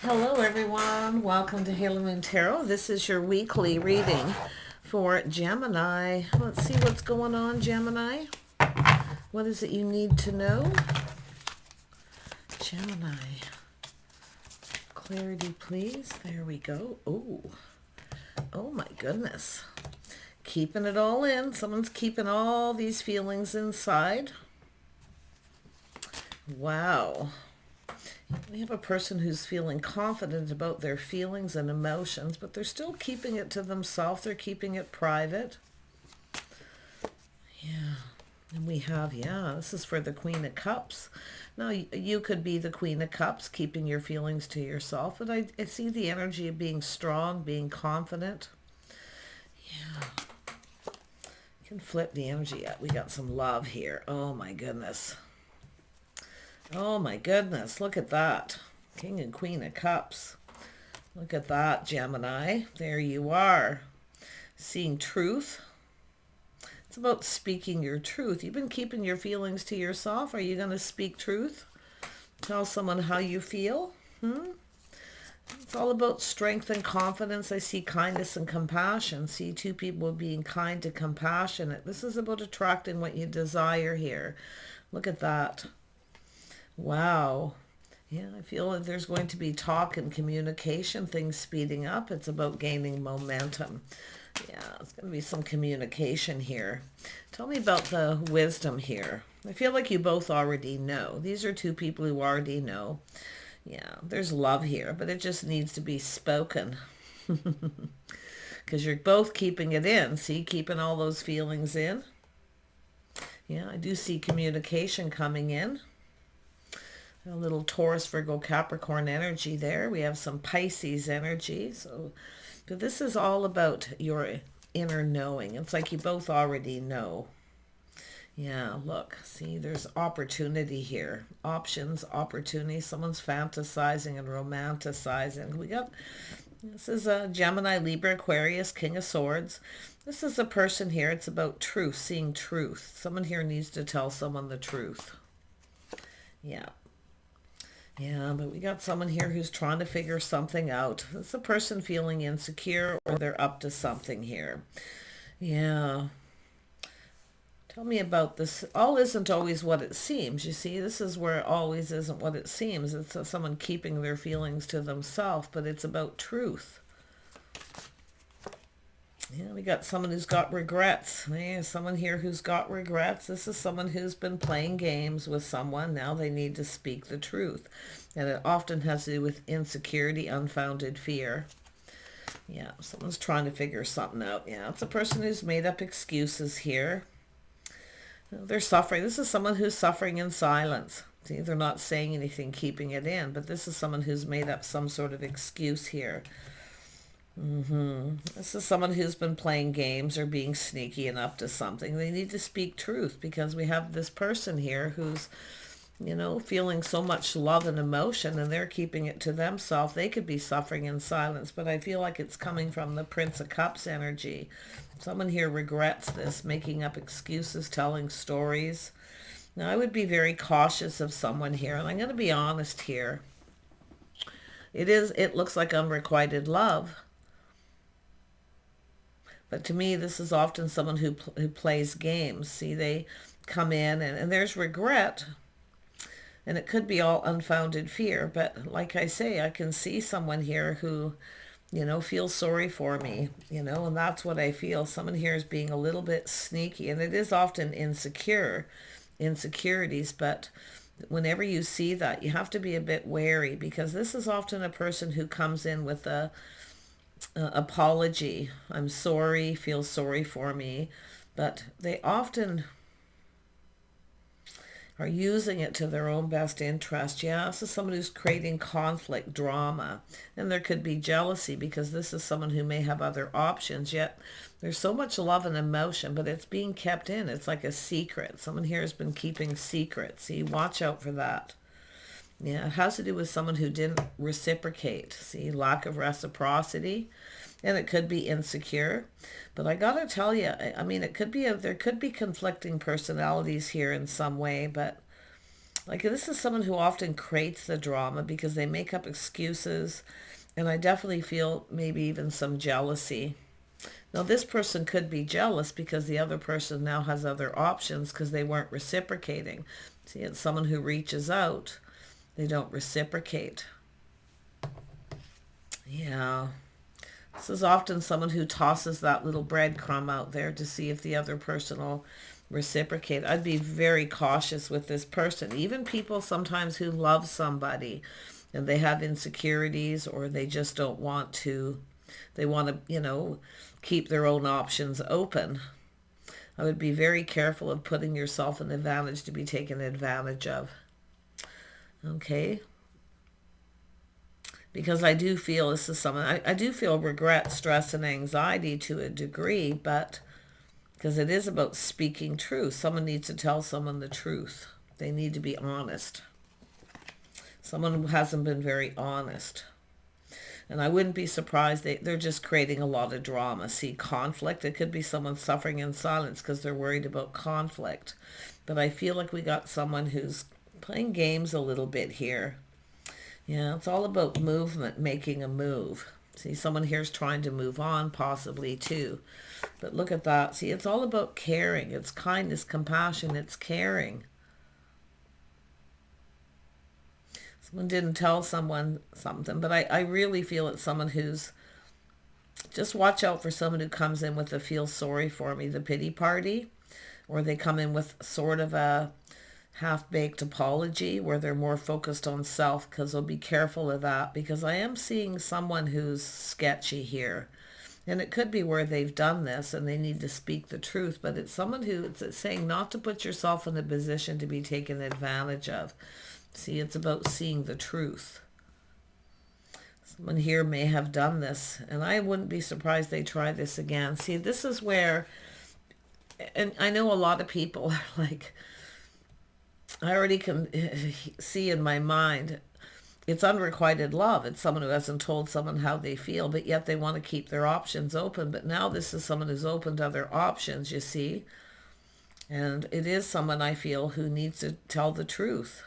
Hello everyone, welcome to Halo Moon Tarot. This is your weekly reading for Gemini. Let's see what's going on, Gemini. What is it you need to know? Gemini. Clarity, please. There we go. Oh my goodness. Keeping it all in. Someone's keeping all these feelings inside. Wow. We have a person who's feeling confident about their feelings and emotions, but they're still keeping it to themselves. They're keeping it private. Yeah. And we have, this is for the Queen of Cups. Now, you could be the Queen of Cups, keeping your feelings to yourself, but I see the energy of being strong, being confident. Yeah. You can flip the energy up. We got some love here. Oh, my goodness. Oh my goodness, look at that. King and Queen of Cups. Look at that, Gemini. There you are. Seeing truth. It's about speaking your truth. You've been keeping your feelings to yourself. Are you going to speak truth? Tell someone how you feel? It's all about strength and confidence. I see kindness and compassion. See two people being kind to compassionate. This is about attracting what you desire here. Look at that. Wow. Yeah, I feel that there's going to be talk and communication, things speeding up. It's about gaining momentum. Yeah, it's going to be some communication here. Tell me about the wisdom here. I feel like you both already know. These are two people who already know. Yeah, there's love here, but it just needs to be spoken. Because you're both keeping it in. See, keeping all those feelings in. Yeah, I do see communication coming in. A little Taurus, Virgo, Capricorn energy there. We have some Pisces energy. But this is all about your inner knowing. It's like you both already know. Yeah, look, see, there's opportunity here. Options, opportunity. Someone's fantasizing and romanticizing. This is a Gemini, Libra, Aquarius, King of Swords. This is a person here. It's about truth, seeing truth. Someone here needs to tell someone the truth. Yeah. Yeah, but we got someone here who's trying to figure something out. It's a person feeling insecure or they're up to something here. Yeah. Tell me about this. All isn't always what it seems. You see, this is where it always isn't what it seems. It's someone keeping their feelings to themselves, but it's about truth. Yeah, we got someone who's got regrets. Yeah, someone here who's got regrets. This is someone who's been playing games with someone. Now they need to speak the truth. And it often has to do with insecurity, unfounded fear. Yeah, someone's trying to figure something out. Yeah, it's a person who's made up excuses here. They're suffering. This is someone who's suffering in silence. See, they're not saying anything, keeping it in. But this is someone who's made up some sort of excuse here. This is someone who's been playing games or being sneaky and up to something. They need to speak truth because we have this person here who's, feeling so much love and emotion and they're keeping it to themselves. They could be suffering in silence, but I feel like it's coming from the Prince of Cups energy. Someone here regrets this, making up excuses, telling stories. Now, I would be very cautious of someone here, and I'm going to be honest here. It looks like unrequited love. But to me, this is often someone who plays games. See, they come in and there's regret. And it could be all unfounded fear. But like I say, I can see someone here who, feels sorry for me, and that's what I feel. Someone here is being a little bit sneaky. And it is often insecurities. But whenever you see that, you have to be a bit wary because this is often a person who comes in with a apology. I'm sorry, feel sorry for me. But they often are using it to their own best interest. Yeah, this is someone who's creating conflict, drama. And there could be jealousy because this is someone who may have other options. Yet there's so much love and emotion, but it's being kept in. It's like a secret. Someone here has been keeping secrets. See, watch out for that. Yeah, it has to do with someone who didn't reciprocate. See, lack of reciprocity. And it could be insecure. But I gotta tell you, I mean, there could be conflicting personalities here in some way, but Like, this is someone who often creates the drama because they make up excuses. And I definitely feel maybe even some jealousy. Now, this person could be jealous because the other person now has other options because they weren't reciprocating. See, it's someone who reaches out. They don't reciprocate. Yeah. This is often someone who tosses that little breadcrumb out there to see if the other person will reciprocate. I'd be very cautious with this person. Even people sometimes who love somebody and they have insecurities, or they just don't want to, they want to, keep their own options open. I would be very careful of putting yourself in advantage to be taken advantage of. Okay? Because I do feel this is someone, I do feel regret, stress, and anxiety to a degree, but because it is about speaking truth. Someone needs to tell someone the truth. They need to be honest. Someone who hasn't been very honest. And I wouldn't be surprised they're just creating a lot of drama. See, conflict. It could be someone suffering in silence because they're worried about conflict. But I feel like we got someone who's playing games a little bit here. Yeah, it's all about movement, making a move. See, someone here's trying to move on, possibly too. But look at that. See, it's all about caring. It's kindness, compassion, it's caring. Someone didn't tell someone something, but I really feel it's someone who's, just watch out for someone who comes in with a feel sorry for me, the pity party, or they come in with sort of a half-baked apology where they're more focused on self, because they'll be careful of that, because I am seeing someone who's sketchy here. And it could be where they've done this and they need to speak the truth, but it's someone who it's saying not to put yourself in a position to be taken advantage of. See, it's about seeing the truth. Someone here may have done this, and I wouldn't be surprised they try this again. See, this is where, and I know a lot of people are like, I already can see in my mind, it's unrequited love. It's someone who hasn't told someone how they feel, but yet they want to keep their options open. But now this is someone who's opened other options, you see. And it is someone I feel who needs to tell the truth.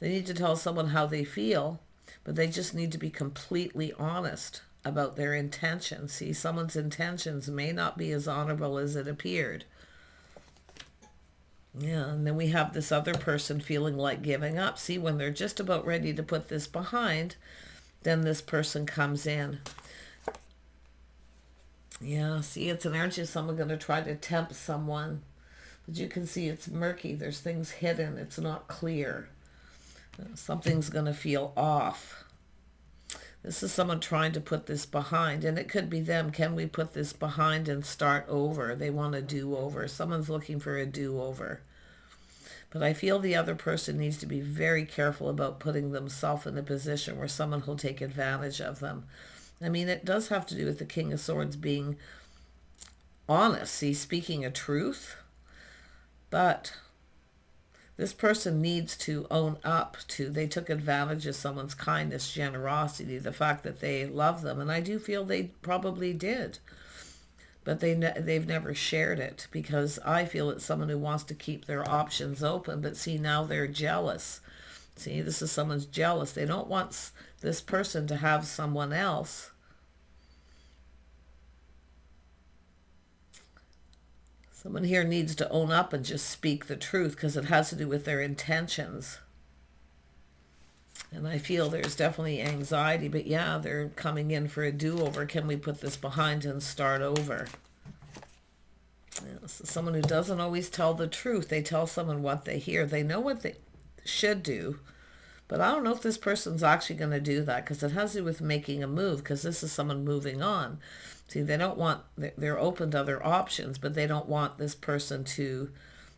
They need to tell someone how they feel, but they just need to be completely honest about their intentions. See, someone's intentions may not be as honorable as it appeared. Yeah, and then we have this other person feeling like giving up. See, when they're just about ready to put this behind, then this person comes in. Yeah, see, it's an energy of someone going to try to tempt someone. But you can see it's murky. There's things hidden. It's not clear. Something's going to feel off. This is someone trying to put this behind, and it could be them. Can we put this behind and start over? They want a do-over. Someone's looking for a do-over. But I feel the other person needs to be very careful about putting themselves in a position where someone will take advantage of them. I mean, it does have to do with the King of Swords being honest. See, speaking a truth. But this person needs to own up to, they took advantage of someone's kindness, generosity, the fact that they love them. And I do feel they probably did. But they've never shared it, because I feel it's someone who wants to keep their options open. But see, now they're jealous. See, this is someone's jealous. They don't want this person to have someone else. Someone here needs to own up and just speak the truth, because it has to do with their intentions. And I feel there's definitely anxiety, but yeah, they're coming in for a do-over. Can we put this behind and start over? This is someone who doesn't always tell the truth. They tell someone what they hear. They know what they should do, but I don't know if this person's actually going to do that, because it has to do with making a move, because this is someone moving on. See, they don't want, they're open to other options, but they don't want this person to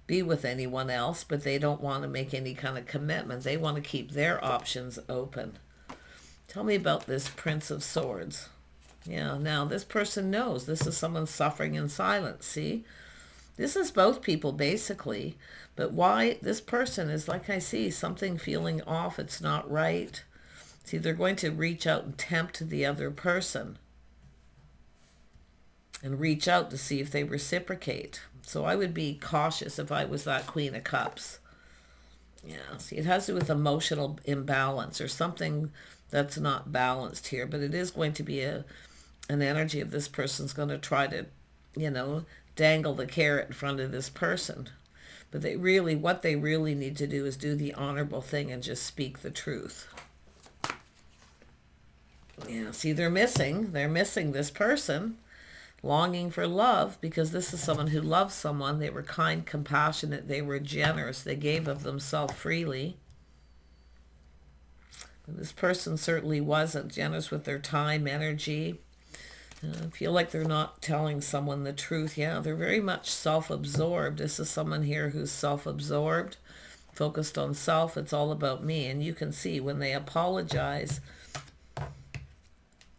be with anyone else, but they don't want to make any kind of commitment. They want to keep their options open. Tell me about this Prince of Swords. Yeah, now this person knows this is someone suffering in silence. See, this is both people basically, but why this person is, like I see, something feeling off. It's not right. See, they're going to reach out and tempt the other person. and reach out to see if they reciprocate. So I would be cautious if I was that Queen of Cups. Yeah, see, it has to do with emotional imbalance or something that's not balanced here, but it is going to be an energy of this person's going to try to, dangle the carrot in front of this person. But what they really need to do is do the honorable thing and just speak the truth. Yeah, see, they're missing this person, longing for love, because this is someone who loves someone. They were kind, compassionate, they were generous, they gave of themselves freely. And this person certainly wasn't generous with their time, energy. I feel like they're not telling someone the truth. Yeah, they're very much self-absorbed. This is someone here who's self-absorbed, focused on self. It's all about me. And you can see when they apologize,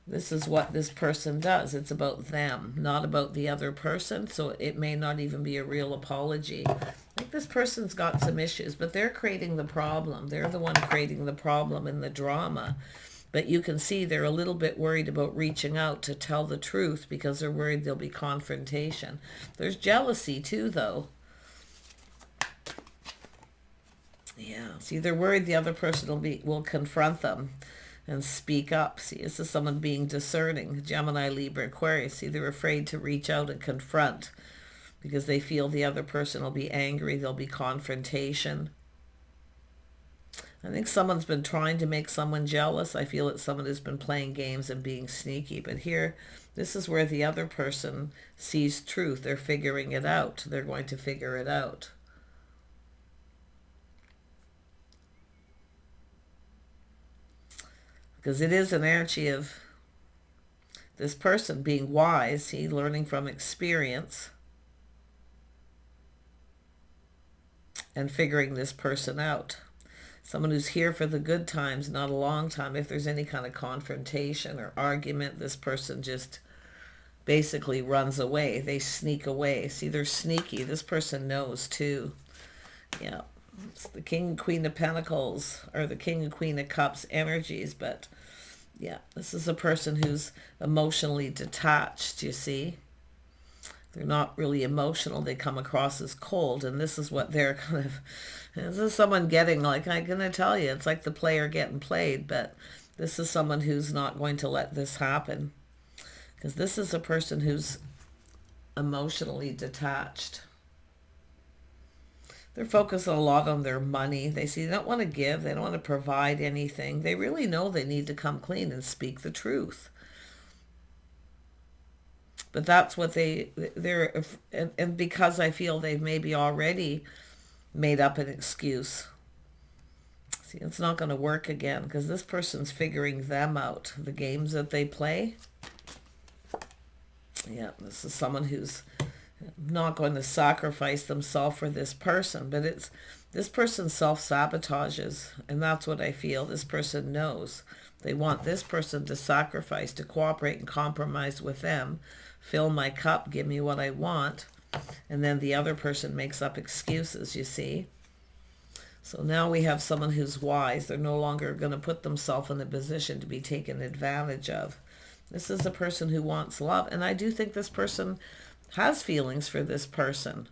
this is what this person does. It's about them, not about the other person. So it may not even be a real apology. Like this person's got some issues, but they're creating the problem. They're the one creating the problem in the drama. But you can see they're a little bit worried about reaching out to tell the truth because they're worried there'll be confrontation. There's jealousy too, though. Yeah, see, they're worried the other person will confront them and speak up. See, this is someone being discerning. Gemini, Libra, Aquarius. See, they're afraid to reach out and confront because they feel the other person will be angry. There'll be confrontation. I think someone's been trying to make someone jealous. I feel it's someone who's been playing games and being sneaky. But here, this is where the other person sees truth. They're figuring it out. They're going to figure it out. Because it is an energy of this person being wise, see, learning from experience and figuring this person out. Someone who's here for the good times, not a long time. If there's any kind of confrontation or argument, this person just basically runs away. They sneak away. See, they're sneaky. This person knows too. Yeah, it's the King and Queen of Pentacles or the King and Queen of Cups energies. But yeah, this is a person who's emotionally detached, you see. They're not really emotional. They come across as cold. And this is what they're kind of... This is someone getting, like I'm going to tell you, it's like the player getting played. But this is someone who's not going to let this happen. Because this is a person who's emotionally detached. They're focused a lot on their money. They see they don't want to give. They don't want to provide anything. They really know they need to come clean and speak the truth. But that's what they're, and because I feel they've maybe already made up an excuse. See, it's not going to work again because this person's figuring them out, the games that they play. Yeah, this is someone who's not going to sacrifice themselves for this person, but it's this person self-sabotages, and that's what I feel. This person knows they want this person to sacrifice, to cooperate and compromise with them, fill my cup, give me what I want, and then the other person makes up excuses, you see. So now we have someone who's wise. They're no longer going to put themselves in a position to be taken advantage of. This is a person who wants love, and I do think this person has feelings for this person.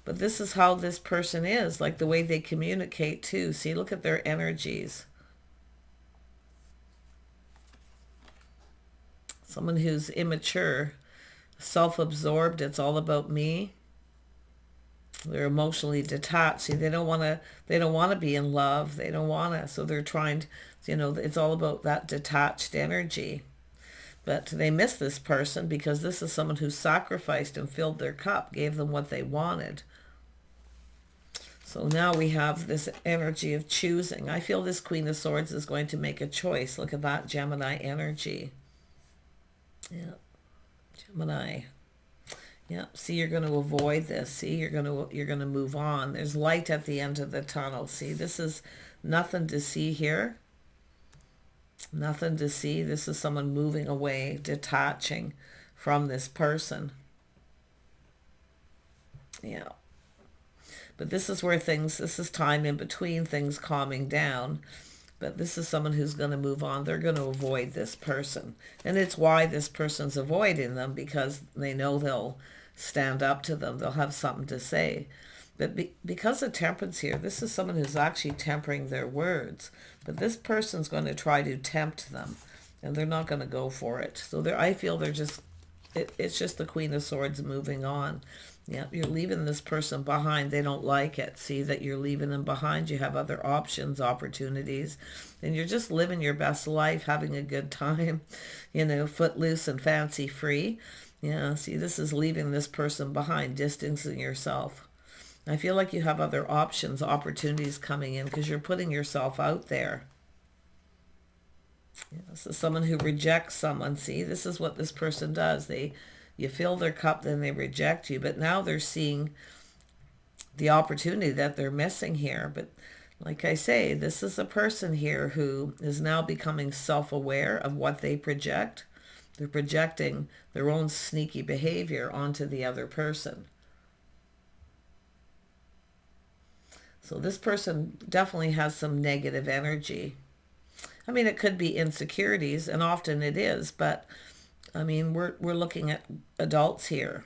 But this is how this person is, like the way they communicate too. See, look at their energies. Someone who's immature, self-absorbed, it's all about me. They're emotionally detached. See, they don't want to be in love. They don't want to. So they're trying to, it's all about that detached energy. But they miss this person because this is someone who sacrificed and filled their cup, gave them what they wanted. So now we have this energy of choosing. I feel this Queen of Swords is going to make a choice. Look at that Gemini energy. Yeah, Gemini. Yeah, see, you're going to avoid this. See, you're going to move on. There's light at the end of the tunnel. See, this is nothing to see here. Nothing to see. This is someone moving away, detaching from this person. Yeah. But this is where this is time in between things calming down. But this is someone who's going to move on. They're going to avoid this person. And it's why this person's avoiding them, because they know they'll stand up to them. They'll have something to say. But because of temperance here, this is someone who's actually tempering their words. But this person's going to try to tempt them, and they're not going to go for it. So I feel they're just, it's just the Queen of Swords moving on. Yeah, you're leaving this person behind. They don't like it. See that you're leaving them behind. You have other options, opportunities, and you're just living your best life, having a good time, you know, footloose and fancy free. Yeah, see, this is leaving this person behind, distancing yourself. I feel like you have other options, opportunities coming in because you're putting yourself out there. Yeah, this is someone who rejects someone. See, this is what this person does. You fill their cup, then they reject you. But now they're seeing the opportunity that they're missing here. But like I say, this is a person here who is now becoming self-aware of what they project. They're projecting their own sneaky behavior onto the other person. So this person definitely has some negative energy. I mean, it could be insecurities, and often it is, but I mean, we're looking at adults here.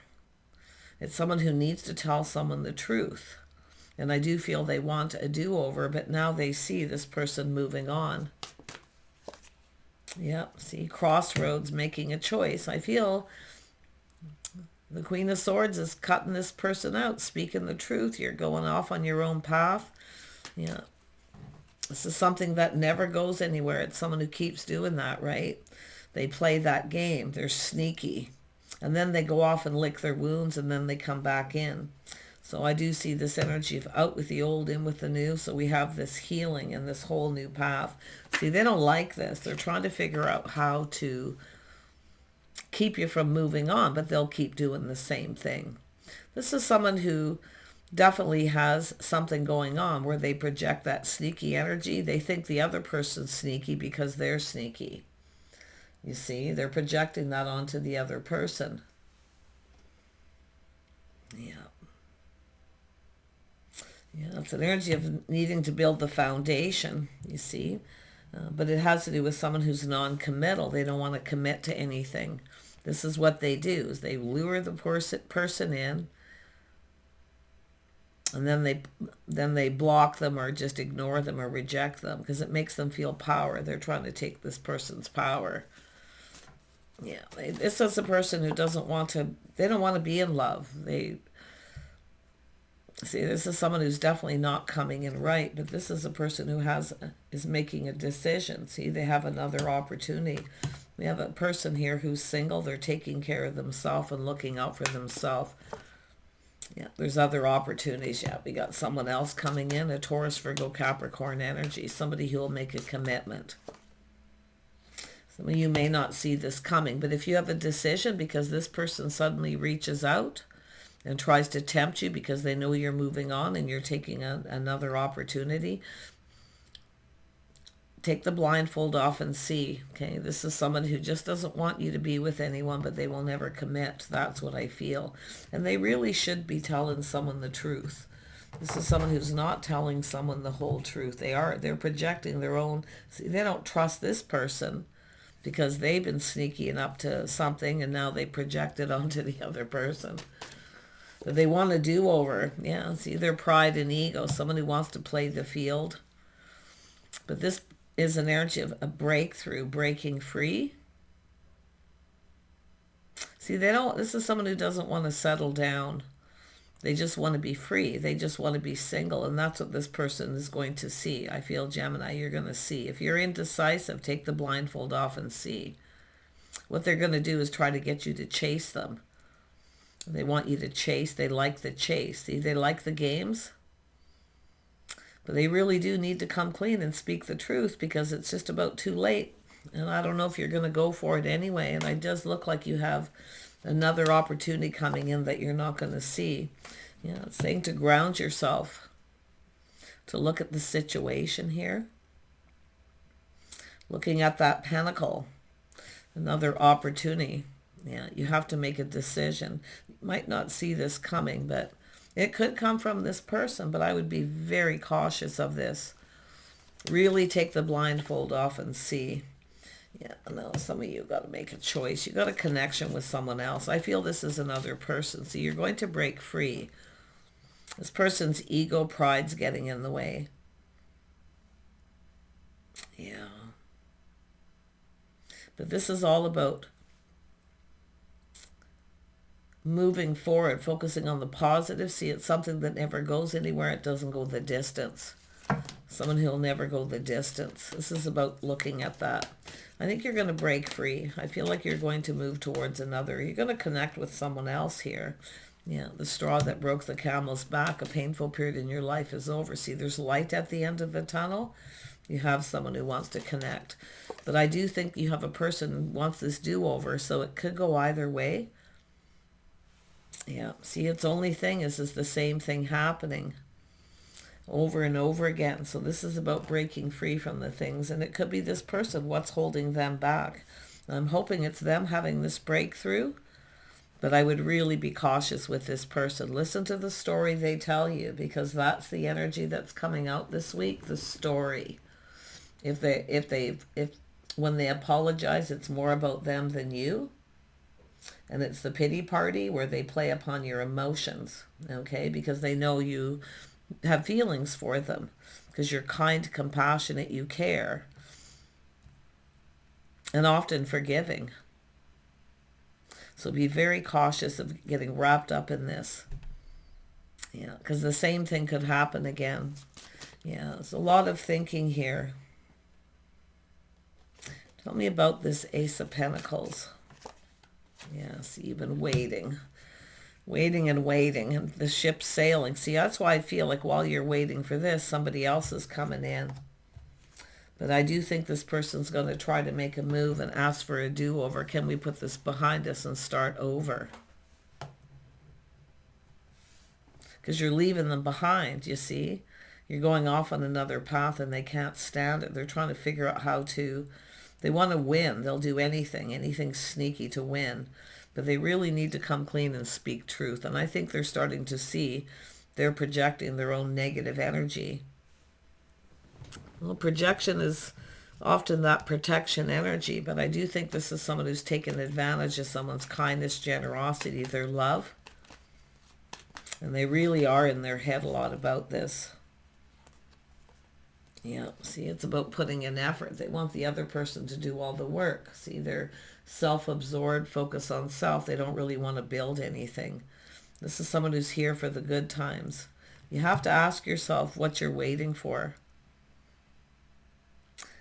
It's someone who needs to tell someone the truth. And I do feel they want a do-over, but now they see this person moving on. Yep, see, crossroads, making a choice. I feel the Queen of Swords is cutting this person out, speaking the truth. You're going off on your own path. Yeah. This is something that never goes anywhere. It's someone who keeps doing that, right? They play that game. They're sneaky. And then they go off and lick their wounds, and then they come back in. So I do see this energy of out with the old, in with the new. So we have this healing and this whole new path. See, they don't like this. They're trying to figure out how to keep you from moving on, but they'll keep doing the same thing. This is someone who definitely has something going on where they project that sneaky energy. They think the other person's sneaky because they're sneaky. You see, they're projecting that onto the other person. Yeah. Yeah, it's an energy of needing to build the foundation, you see. But it has to do with someone who's non-committal. They don't want to commit to anything. This is what they do, is they lure the person in, and then they block them or just ignore them or reject them because it makes them feel power. They're trying to take this person's power. Yeah, this is a person who doesn't want to, they don't want to be in love. See, this is someone who's definitely not coming in right, but this is a person who is making a decision. See, they have another opportunity. We have a person here who's single. They're taking care of themselves and looking out for themselves. Yeah, there's other opportunities. Yeah, we got someone else coming in, a Taurus, Virgo, Capricorn energy, somebody who will make a commitment. Some of you may not see this coming, but if you have a decision because this person suddenly reaches out and tries to tempt you because they know you're moving on and you're taking another opportunity, take the blindfold off and see. Okay, this is someone who just doesn't want you to be with anyone, but they will never commit. That's what I feel. And they really should be telling someone the truth. This is someone who's not telling someone the whole truth. They're projecting their own. See, they don't trust this person because they've been sneaky and up to something, and now they project it onto the other person. But they want a do-over. Yeah, see, their pride and ego. Someone who wants to play the field. But this is an energy of a breakthrough, breaking free. See, this is someone who doesn't want to settle down. They just want to be free. They just want to be single, and that's what this person is going to see. I feel, Gemini, you're going to see. If you're indecisive, take the blindfold off and see. What they're going to do is try to get you to chase them. They want you to chase. They like the chase. See, they like the games. But they really do need to come clean and speak the truth because it's just about too late. And I don't know if you're going to go for it anyway. And it does look like you have another opportunity coming in that you're not going to see. Yeah, it's saying to ground yourself, to look at the situation here. Looking at that pentacle, another opportunity. Yeah, you have to make a decision. You might not see this coming, but it could come from this person, but I would be very cautious of this. Really take the blindfold off and see. Yeah, no, some of you got to make a choice. You got a connection with someone else. I feel this is another person. So you're going to break free. This person's ego, pride's getting in the way. Yeah. But this is all about moving forward, focusing on the positive. See, it's something that never goes anywhere. It doesn't go the distance. Someone who'll never go the distance. This is about looking at that. I think you're going to break free. I feel like you're going to move towards another. You're going to connect with someone else here. Yeah, the straw that broke the camel's back. A painful period in your life is over. See, there's light at the end of the tunnel. You have someone who wants to connect. But I do think you have a person who wants this do-over, so it could go either way. Yeah, see, its only thing is the same thing happening over and over again. So this is about breaking free from the things, and it could be this person. What's holding them back? I'm hoping it's them having this breakthrough, but I would really be cautious with this person. Listen to the story they tell you, because that's the energy that's coming out this week, the story. If when they apologize, it's more about them than you. And it's the pity party where they play upon your emotions, okay? Because they know you have feelings for them, because you're kind, compassionate, you care, and often forgiving. So be very cautious of getting wrapped up in this. Yeah, because the same thing could happen again. Yeah, there's a lot of thinking here. Tell me about this Ace of Pentacles. Yeah, see, you've been waiting and waiting, and the ship's sailing. See, that's why I feel like while you're waiting for this, somebody else is coming in. But I do think this person's going to try to make a move and ask for a do-over. Can we put this behind us and start over? Because you're leaving them behind, you see. You're going off on another path and they can't stand it. They're trying to figure out how to... They want to win. They'll do anything sneaky to win. But they really need to come clean and speak truth. And I think they're starting to see they're projecting their own negative energy. Well, projection is often that protection energy, but I do think this is someone who's taken advantage of someone's kindness, generosity, their love. And they really are in their head a lot about this. Yeah, see, it's about putting in effort. They want the other person to do all the work. See, they're self-absorbed, focus on self. They don't really want to build anything. This is someone who's here for the good times. You have to ask yourself what you're waiting for.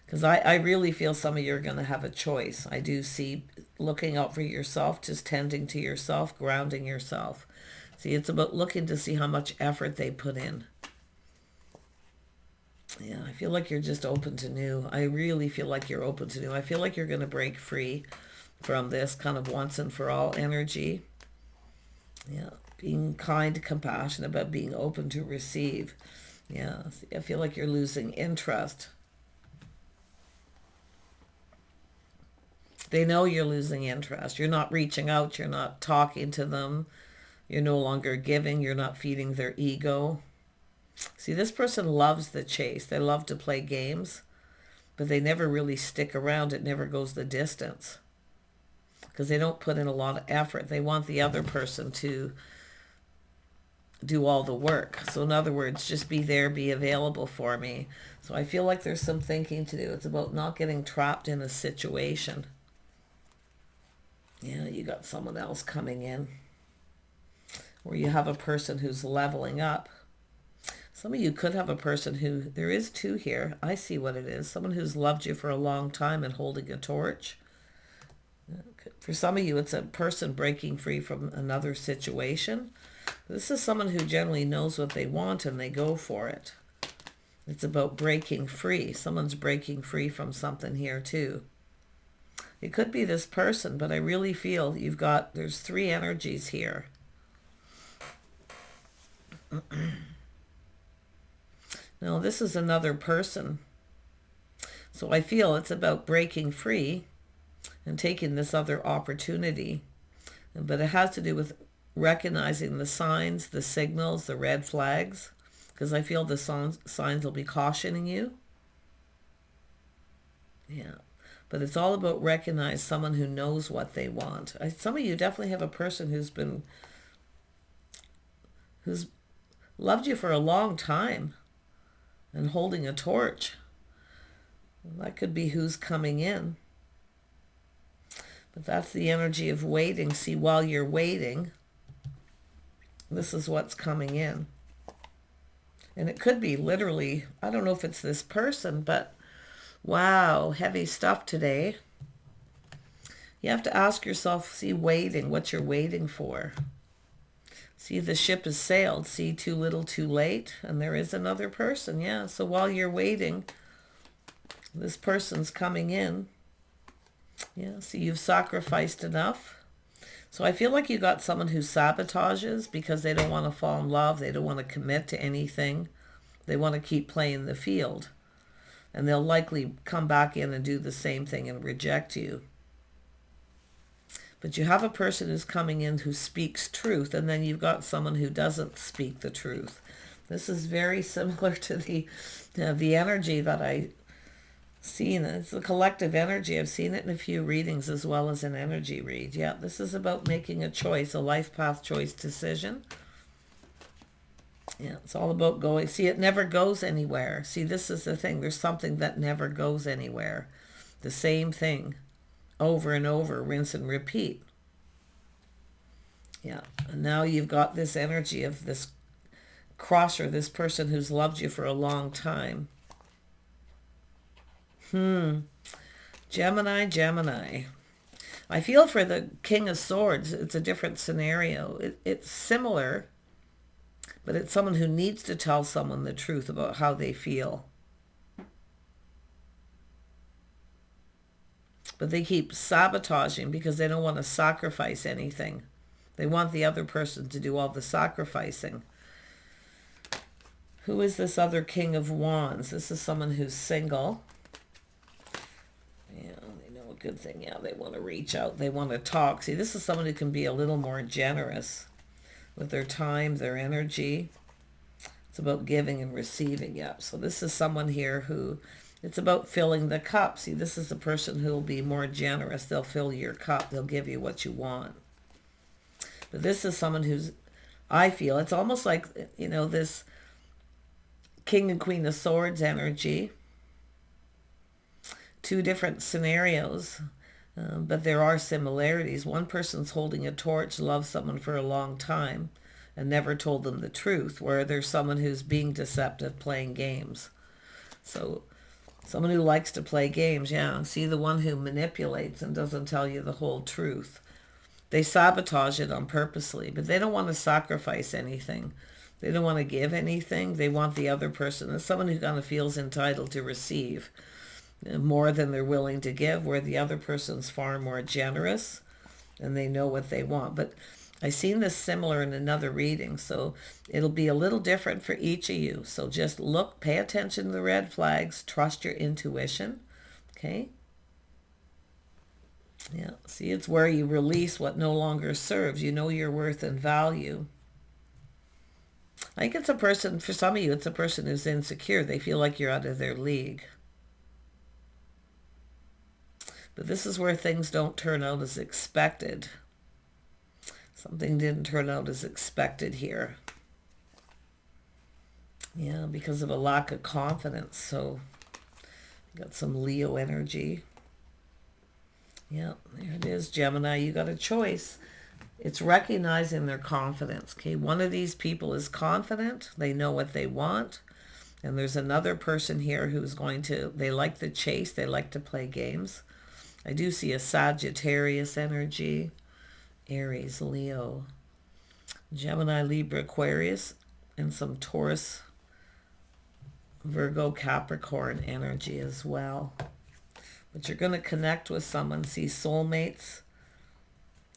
Because I really feel some of you are going to have a choice. I do see looking out for yourself, just tending to yourself, grounding yourself. See, it's about looking to see how much effort they put in. Yeah, I feel like you're just open to new. I really feel like you're open to new. I feel like you're going to break free from this kind of once and for all energy. Yeah, being kind, compassionate, about being open to receive. Yeah, I feel like you're losing interest. They know you're losing interest. You're not reaching out. You're not talking to them. You're no longer giving. You're not feeding their ego. See, this person loves the chase. They love to play games, but they never really stick around. It never goes the distance because they don't put in a lot of effort. They want the other person to do all the work. So in other words, just be there, be available for me. So I feel like there's some thinking to do. It's about not getting trapped in a situation. Yeah, you got someone else coming in, or you have a person who's leveling up. Some of you could have a person who, there is two here. I see what it is. Someone who's loved you for a long time and holding a torch. For some of you, it's a person breaking free from another situation. This is someone who generally knows what they want and they go for it. It's about breaking free. Someone's breaking free from something here too. It could be this person, but I really feel there's three energies here. Now, this is another person. So I feel it's about breaking free and taking this other opportunity. But it has to do with recognizing the signs, the signals, the red flags, because I feel the signs will be cautioning you. Yeah. But it's all about recognize someone who knows what they want. Some of you definitely have a person who's loved you for a long time and holding a torch. That could be who's coming in. But that's the energy of waiting. See, while you're waiting, this is what's coming in. And it could be literally, I don't know if it's this person, but wow, heavy stuff today. You have to ask yourself, see, waiting, what you're waiting for. See, the ship has sailed. See, too little, too late. And there is another person, yeah. So while you're waiting, this person's coming in. Yeah, so you've sacrificed enough. So I feel like you got someone who sabotages because they don't want to fall in love. They don't want to commit to anything. They want to keep playing the field. And they'll likely come back in and do the same thing and reject you. But you have a person who's coming in who speaks truth, and then you've got someone who doesn't speak the truth. This is very similar to the energy that I seen. It's a collective energy. I've seen it in a few readings as well as an energy read. Yeah, this is about making a choice, a life path choice decision. Yeah, it's all about going. See, it never goes anywhere. See, this is the thing. There's something that never goes anywhere. The same thing over and over, rinse and repeat. Yeah, and now you've got this energy of this crosser, this person who's loved you for a long time. Gemini, Gemini. I feel for the King of Swords, it's a different scenario. It's similar, but it's someone who needs to tell someone the truth about how they feel. But they keep sabotaging because they don't want to sacrifice anything. They want the other person to do all the sacrificing. Who is this other King of Wands? This is someone who's single. Yeah, they know a good thing. Yeah, they want to reach out. They want to talk. See, this is someone who can be a little more generous with their time, their energy. It's about giving and receiving. Yeah, so this is someone here who... It's about filling the cup. See, this is the person who will be more generous. They'll fill your cup. They'll give you what you want. But this is someone who's, I feel, it's almost like, you know, this King and Queen of Swords energy. Two different scenarios, but there are similarities. One person's holding a torch, loves someone for a long time, and never told them the truth, where there's someone who's being deceptive, playing games. So... someone who likes to play games, yeah. See, the one who manipulates and doesn't tell you the whole truth. They sabotage it on purposely, but they don't want to sacrifice anything. They don't want to give anything. They want the other person. It's someone who kind of feels entitled to receive more than they're willing to give, where the other person's far more generous and they know what they want. But I've seen this similar in another reading, so it'll be a little different for each of you. So just look, pay attention to the red flags, trust your intuition, okay? Yeah, see, it's where you release what no longer serves. You know your worth and value. I think it's a person, for some of you, it's a person who's insecure. They feel like you're out of their league. But this is where things don't turn out as expected. Something didn't turn out as expected here. Yeah, because of a lack of confidence. So, got some Leo energy. Yeah, there it is, Gemini. You got a choice. It's recognizing their confidence. Okay, one of these people is confident. They know what they want. And there's another person here who's going to, they like the chase. They like to play games. I do see a Sagittarius energy. Aries, Leo, Gemini, Libra, Aquarius, and some Taurus, Virgo, Capricorn energy as well. But you're going to connect with someone, see soulmates,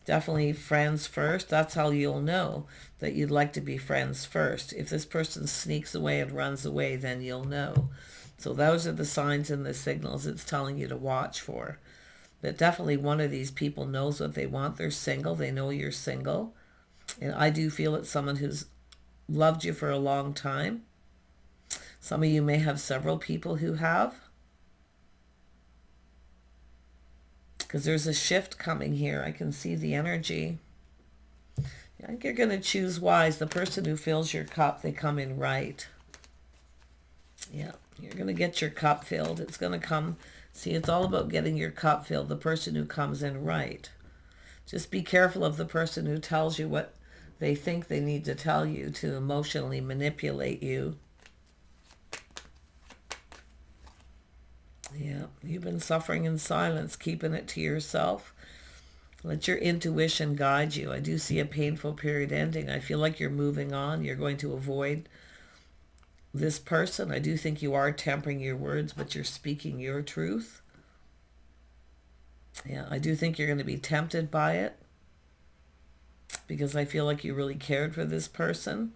definitely friends first. That's how you'll know that you'd like to be friends first. If this person sneaks away and runs away, then you'll know. So those are the signs and the signals it's telling you to watch for. But definitely one of these people knows what they want. They're single. They know you're single. And I do feel it's someone who's loved you for a long time. Some of you may have several people who have. because there's a shift coming here. I can see the energy. I think you're going to choose wise. The person who fills your cup, they come in right. Yeah, you're going to get your cup filled. It's going to come. See, it's all about getting your cup filled. The person who comes in right. Just be careful of the person who tells you what they think they need to tell you to emotionally manipulate you. Yeah, you've been suffering in silence, keeping it to yourself. Let your intuition guide you. I do see a painful period ending. I feel like you're moving on. You're going to avoid this person. I do think you are tempering your words, but you're speaking your truth. Yeah, I do think you're going to be tempted by it, because I feel like you really cared for this person.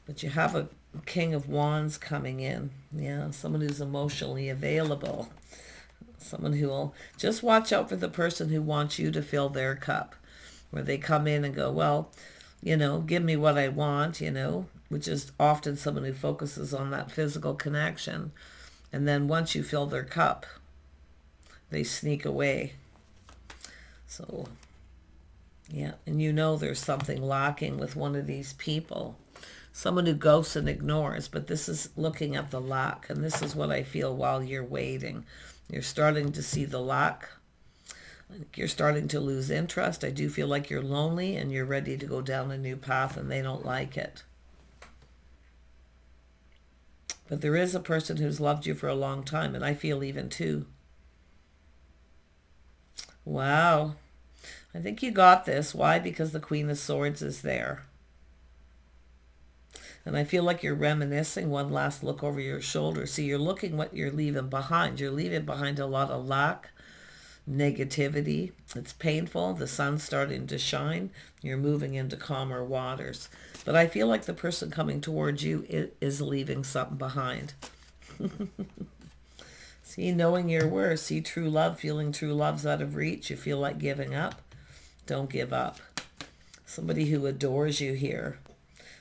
But you have a King of Wands coming in. Yeah, someone who's emotionally available. Someone who will just watch out for the person who wants you to fill their cup. Where they come in and go, well, you know, give me what I want, you know, which is often someone who focuses on that physical connection. And then once you fill their cup, they sneak away. So, yeah, and you know there's something lacking with one of these people. Someone who ghosts and ignores, but this is looking at the lack, and this is what I feel while you're waiting. You're starting to see the lack. You're starting to lose interest. I do feel like you're lonely and you're ready to go down a new path, and they don't like it. But there is a person who's loved you for a long time, and I feel even two. Wow. I think you got this. Why? Because the Queen of Swords is there. And I feel like you're reminiscing, one last look over your shoulder. See, you're looking what you're leaving behind. You're leaving behind a lot of lack, negativity. It's painful. The sun's starting to shine. You're moving into calmer waters. But I feel like the person coming towards you is leaving something behind. See, knowing your worth. See, true love, feeling true love's out of reach. You feel like giving up. Don't give up. Somebody who adores you here.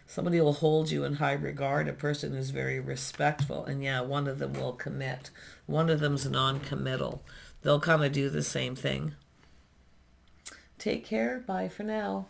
Somebody will hold you in high regard, a person who's very respectful. And yeah, one of them will commit. One of them's non-committal. They'll kind of do the same thing. Take care. Bye for now.